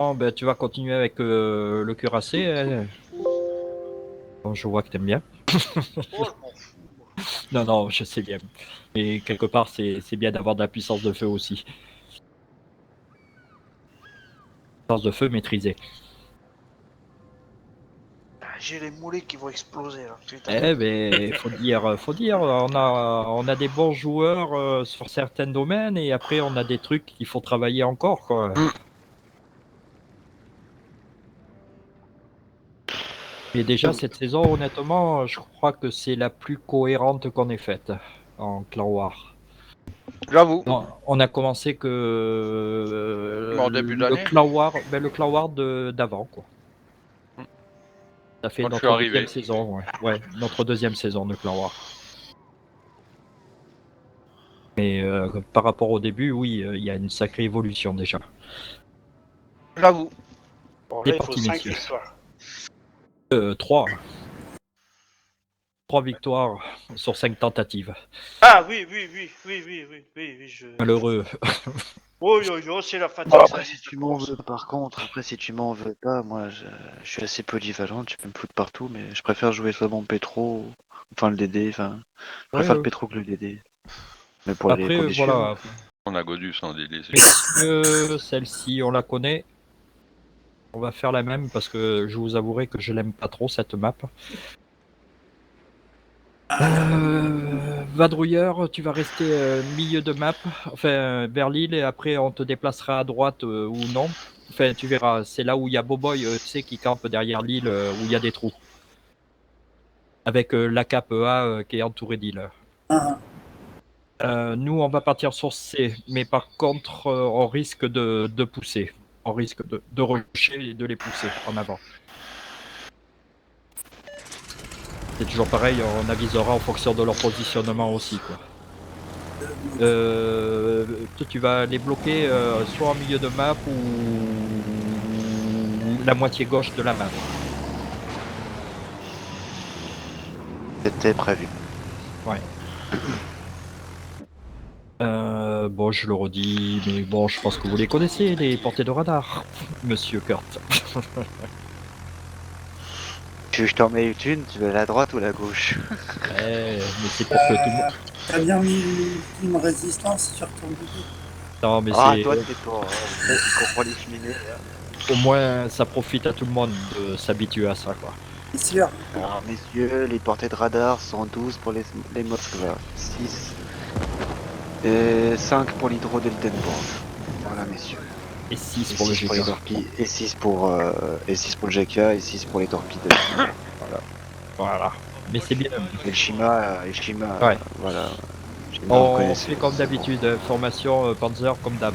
Bon, ben, tu vas continuer avec le cuirassé. Hein. Bon, je vois que t'aimes bien. Oh, je m'en fous, moi. Non, non, je sais bien. Mais quelque part, c'est bien d'avoir de la puissance de feu aussi. Puissance de feu maîtrisée. Ah, j'ai les mollets qui vont exploser, là. Putain. Eh ben, faut dire, on a des bons joueurs sur certains domaines et après on a des trucs qu'il faut travailler encore, quoi. Et déjà cette saison, honnêtement, je crois que c'est la plus cohérente qu'on ait faite en Clan War. J'avoue. Non, on a commencé que Mais en début le d'année. Clan War, ben, le Clan War d'avant, quoi. Ça fait Quand je suis notre deuxième arrivé. saison, ouais. Ouais, notre deuxième saison de Clan War. Mais par rapport au début, oui, il y a une sacrée évolution déjà. J'avoue. Bon, C'est là, il faut parti, 5 messieurs. victoires. 3. 3 victoires sur 5 tentatives. Ah, oui, oui, oui, oui, oui, oui, oui, oui, je... Malheureux. Oh, yo, yo, c'est la Bon, fatigue, ça, après, si c'est tu de m'en course. veux, par contre, après, si tu m'en veux pas, moi, je suis assez polyvalent, tu peux me foutre partout, mais je préfère jouer soit mon Petro, enfin le DD, enfin, je Ouais, préfère le Petro que le DD. Mais après, pour les suivre, voilà. On a Godus en DD, c'est sûr. Messieurs, celle-ci, on la connaît. On va faire la même parce que je vous avouerai que je l'aime pas trop cette map. Vadrouilleur, tu vas rester milieu de map, enfin vers l'île et après on te déplacera à droite ou non. Enfin, tu verras, c'est là où il y a Boboy, tu sais, qui campe derrière l'île où il y a des trous. Avec la cape A qui est entourée d'îles. Nous, on va partir sur C, mais par contre, on risque de pousser. On risque de rusher et de les pousser en avant. C'est toujours pareil, on avisera en fonction de leur positionnement aussi, quoi. Toi, tu vas les bloquer soit en milieu de map ou la moitié gauche de la map. c'était prévu. Ouais. Bon, je le redis, mais bon, je pense que vous les connaissez, les portées de radar, Monsieur Kurt. Tu veux que je t'en mets une, tu veux la droite ou la gauche? Ouais, mais c'est pour que tout le monde. T'as bien mis l'ultime résistance sur ton bidon. Non, mais Ah, c'est toi, t'es pas, le mec qui comprend les cheminées, là. au moins ça profite à tout le monde de s'habituer à ça, quoi. C'est sûr. Alors, messieurs, les portées de radar sont 12 pour les Moskva, 6 et 5 pour l'hydro-Deltenborg. Voilà, messieurs. Et 6 Et pour le 6 pour les GK. torpilles, et 6 pour, et 6 pour le GK, et 6 pour les torpilles de Voilà. Voilà. Mais c'est bien. Et le Shima, Ouais. voilà. Shima, vous On connaissez. fait comme c'est bon. d'habitude, formation Panzer comme d'hab.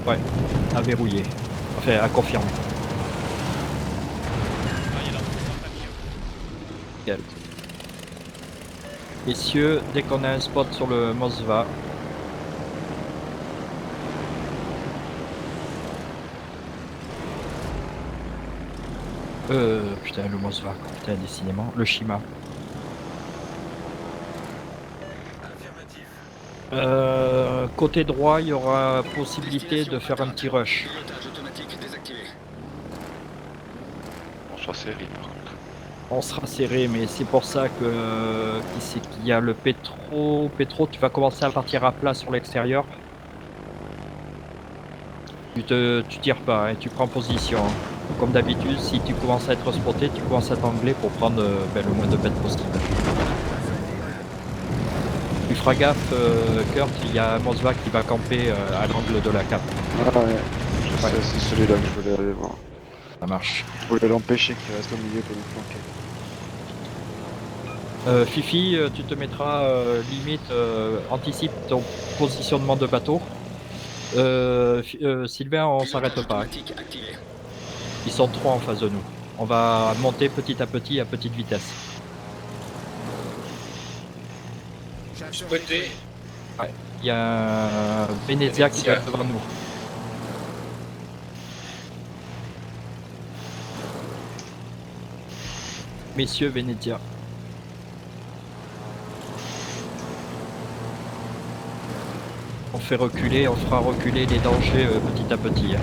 Ouais, à verrouiller. Enfin, à confirmer. Nickel. Messieurs, dès qu'on a un spot sur le Mosva, putain, le Mosva, putain, décidément, le Shima. Côté droit, il y aura possibilité de faire un petit rush. On soit serré par contre. On sera serré, mais c'est pour ça que qui c'est qu'il y a le Petro. Petro, tu vas commencer à partir à plat sur l'extérieur. Tu tires pas, hein, tu prends position. Hein. Comme d'habitude, si tu commences à être spoté, tu commences à t'angler pour prendre le moins de bêtes possible. Tu feras gaffe, Kurt, il y a Mosva qui va camper à l'angle de la cape. Ah ouais, je sais, c'est celui-là que je voulais aller voir. Ça marche. Je voulais l'empêcher qu'il reste au milieu pour nous flanquer. Fifi, tu te mettras limite, anticipe ton positionnement de bateau. Sylvain, on s'arrête pas. Hein. Ils sont 3 en face de nous. On va monter petit à petite vitesse. Côté. Ouais. Il y a Venezia qui va être devant nous. Messieurs, Venezia. On fait reculer, on fera reculer les dangers petit à petit.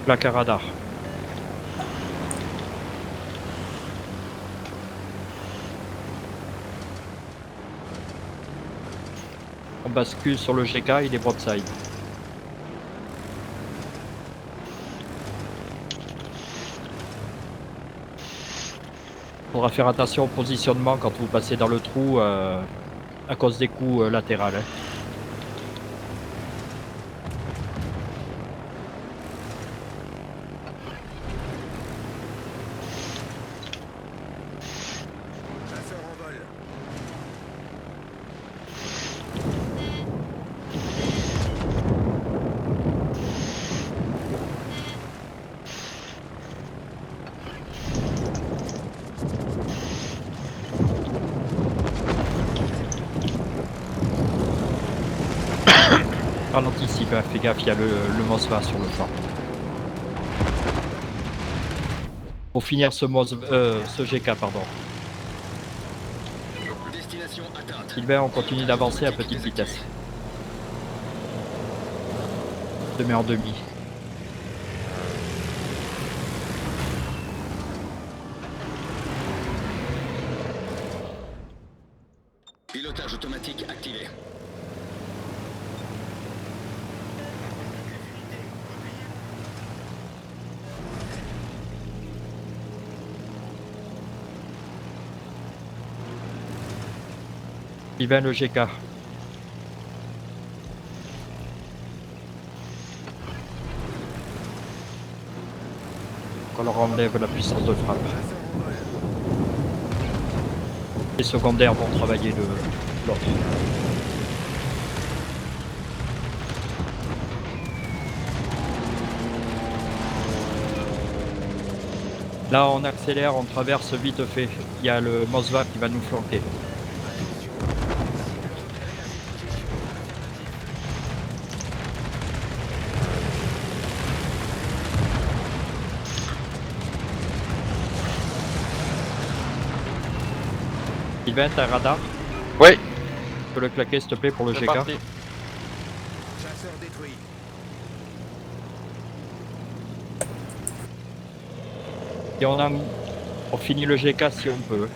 Plaque à radar. On bascule sur le GK, il est broadside. Faudra faire attention au positionnement quand vous passez dans le trou à cause des coups latéraux. Hein. Ralentis, fais gaffe, il y a le Mosva sur le flanc. Pour finir ce GK, pardon. Sylvain, on continue d'avancer à petite vitesse. Je te mets en demi. Pilotage automatique activé. Sylvain, le GK. On leur enlève la puissance de frappe. Les secondaires vont travailler l'autre. Là on accélère, on traverse vite fait. Il y a le Mosva qui va nous flanquer. Sylvain, t'as un radar? Oui. Tu peux le claquer s'il te plaît pour le C'est GK? parti. Chasseur détruit. Et on finit le GK si on peut.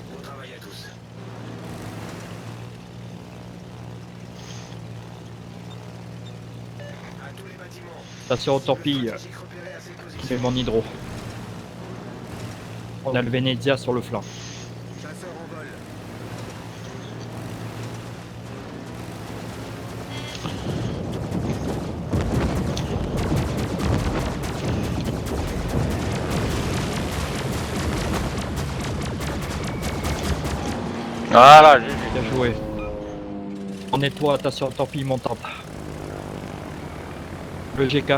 Bon travail à tous. À tous les bâtiments. Attention aux torpilles, Stratégique repéré à cette position. c'est mon hydro. On a le Venezia sur le flanc. Chasseur en vol. Voilà, j'ai Bien joué. On nettoie, attention, torpille montante. Le GK.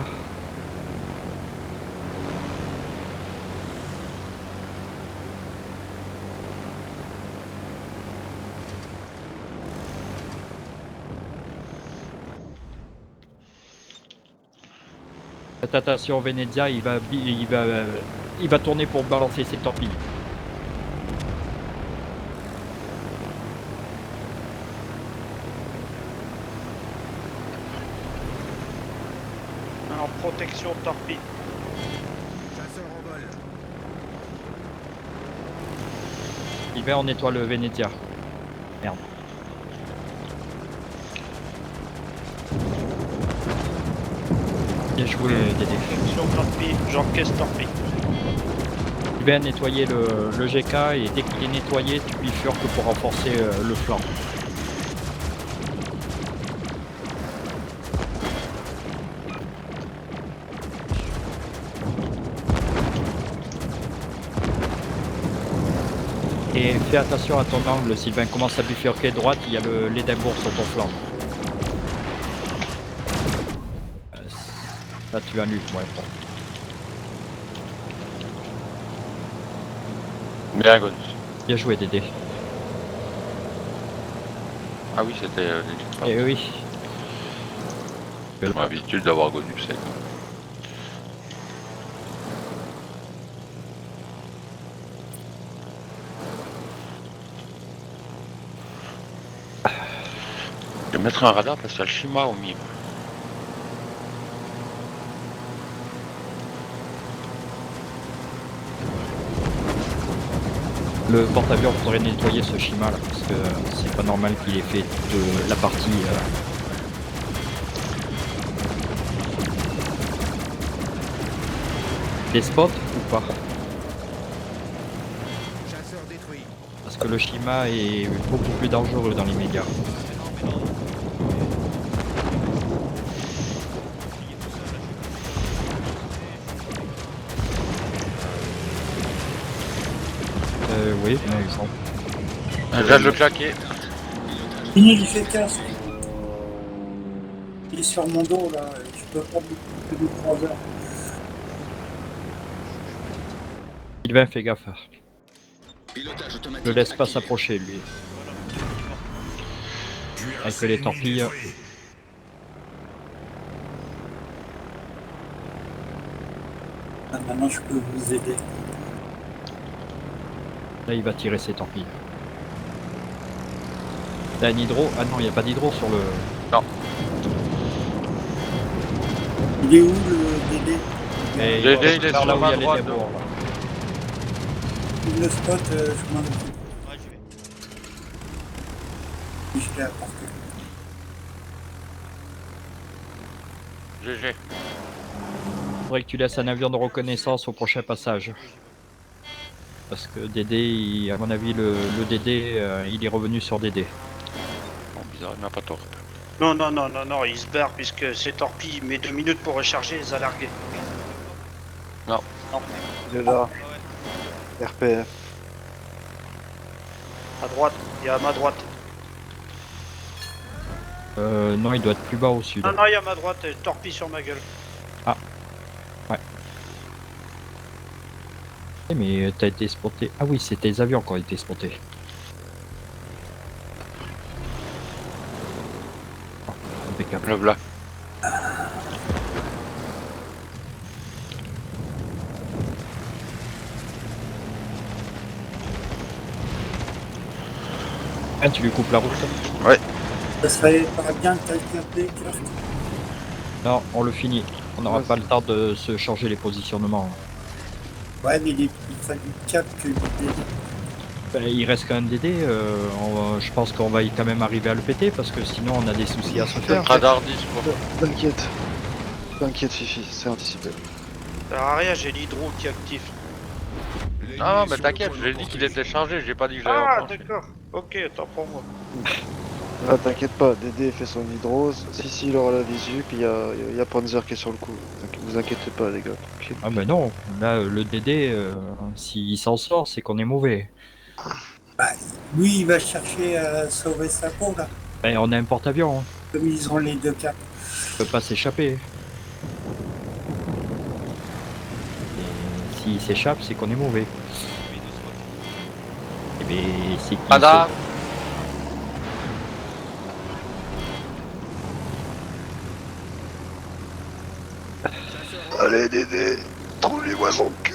Faites attention, Venezia, il va tourner pour balancer ses torpilles. En protection torpille. Chasseur en vol. Hiver, on nettoie le Venezia. Merde. Bien joué, Dédé. Protection torpille. J'encaisse torpille. Hiver, nettoyer le GK et dès qu'il est nettoyé, tu bifurques pour renforcer le flanc. Et fais attention à ton angle, Sylvain. Commence à bifurquer droite, il y a l'Édimbourg sur ton flanc. Là, tu as lu, ouais, bon. Bien, Godus. Bien joué, Dédé. Ah oui, c'était Eh oui. j'ai l'habitude d'avoir Godus. C'est... Je vais mettre un radar parce qu'il y a le Shima au milieu. Le porte-avions, faudrait nettoyer ce Shima là, parce que c'est pas normal qu'il ait fait de la partie. Des spots ou pas? Chasseur détruit. Parce que le Shima est beaucoup plus dangereux dans les médias. Oui, par exemple. Je viens de le claquer. Fini, il fait casque. Il est sur mon dos là, je peux pas plus de 3 heures. Sylvain, fais gaffe. Pilotage automatique. Ne laisse pas activé. s'approcher lui. Avec les torpilles. Ah, maintenant je peux vous aider. Là, il va tirer ses torpilles. T'as un hydro? Ah non, il n'y a pas d'hydro sur le... Il est où le DD? Mais Dédé, il est vers sur là où ma il y a les droite. débours, là. Il le spot, je m'en occupe. Ouais, j'y vais. Puis je l'ai apporté. GG. Faudrait que tu laisses un avion de reconnaissance au prochain passage. Parce que Dédé, à mon avis, le Dédé, il est revenu sur Dédé. Bon, bizarre, il n'a pas tort. Non, non, non, non, non, il se barre puisque ces torpilles met 2 minutes pour recharger et les a largués. Non. Non. Il est là. RPF. À droite, il y a à ma droite. Non, il doit être plus bas au sud. Non, non, il y a à ma droite, torpille sur ma gueule. Eh, mais t'as été spoté. Ah oui, c'était les avions qui ont été spotés. Oh, impeccable. Le blanc. Ah, tu lui coupes la route? Ça serait pas bien que quelqu'un déclare. Non, on le finit. On n'aura Ouais, pas le temps de se changer les positionnements. Ouais, mais il est plus près du cap que du DD. Ben, il reste quand même Dédé. Je pense qu'on va quand même arriver à le péter parce que sinon on a des soucis à se faire. Radar 10 quoi. T'inquiète. T'inquiète, Fifi, c'est anticipé. Ça sert à rien, j'ai l'hydro qui est actif. Non, mais t'inquiète, j'ai dit qu'il était chargé, j'ai pas dit que j'allais Ah, enclencher. d'accord. Ok, attends pour moi. Ah, t'inquiète pas, Dédé fait son hydrose. Si, il aura la visu, puis il y a Panzer qui est sur le coup. Vous inquiétez pas, les gars. Tranquille. Ah ben non, là le Dédé, s'il s'en sort, c'est qu'on est mauvais. Lui, il va chercher à sauver sa peau là. Ben, on a un porte-avions, hein. Comme ils ont les deux caps. Il peut pas s'échapper. Et s'il s'échappe, c'est qu'on est mauvais. Et ben, c'est qu'il Radar. Allez, Dédé, trouve-lui-moi son cul.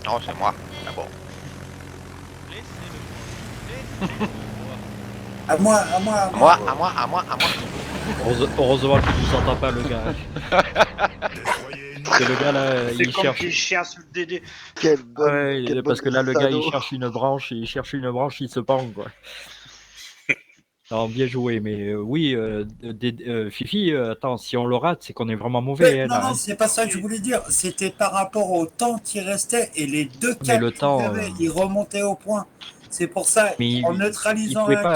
Non, c'est moi. Ah bon. À moi, à moi, à À moi. moi, à moi, à moi, à moi. Heureusement qu'il nous entend pas, le gars. Parce que le gars là, C'est il comme cherche. des chiens sous le DD. Quelle bonne. Ouais, quelle parce que bonne là, le gars, il salaud. cherche une branche, il se pend, quoi. Non, bien joué, mais oui, Fifi, attends, si on le rate, c'est qu'on est vraiment mauvais, Ouais, hein, non, là, non, hein. c'est pas ça que je voulais dire. C'était par rapport au temps qui restait et les deux Mais caps le qu'ils temps, avaient, ils remontaient au point. C'est pour ça, Mais en il neutralisant pouvait un pas